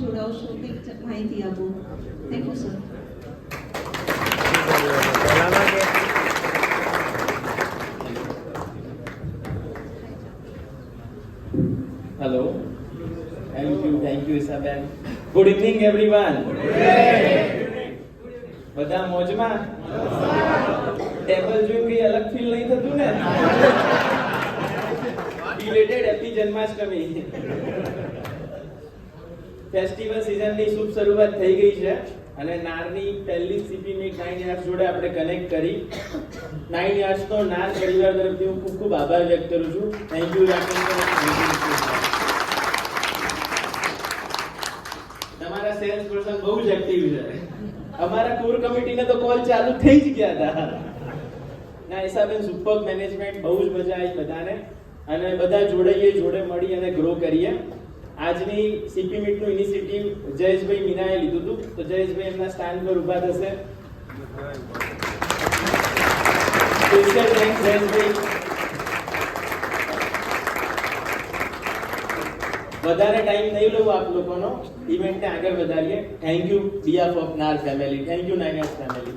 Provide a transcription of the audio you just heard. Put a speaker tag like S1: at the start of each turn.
S1: જોડાવશો, કંઈક માહિતી આપો. Thank you sir.
S2: Hello. Thank you, Isabel. Good evening, everyone. બધા મોજમાં? ટેબલ જોઈને કઈ અલગ ફીલ નહીં થતું ને? બિલેટેડ હેપી જન્માષ્ટમી. ફેસ્ટિવલ સિઝનની શુભ શરૂઆત થઈ ગઈ છે અને નારની પહેલી સીપી મીટ 9 યાર્સ જોડે આપણે કનેક્ટ કરી. 9 યાર્સ તો નાર પરિવાર તરફથી હું ખૂબ ખૂબ આભાર વ્યક્ત કરું છું. Thank you Rakesh. તમારા સેલ્સ પર્સન બહુ જ એક્ટિવ છે. અમારા કોર કમિટીને તો કોલ ચાલુ થઈ જ ગયા હતા. ના હિસાબે સુપર મેનેજમેન્ટ, બહુ જ મજા આવી બધાને અને બધા જોડે મળી અને ગ્રો કરીએ. આજની સીપી મીટનું ઇનિશિયેટિવ જયેશભાઈ મીનાએ લીધું હતું, તો જયેશભાઈ એમના સ્ટેન્ડ પર ઊભા થશે. Special thanks Jayeshbhai. વધારે ટાઈમ નહીં લઉં આપ લોકોનો, ઇવેન્ટને આગળ વધારીએ. Thank you behalf of our family. Thank you 9 years family.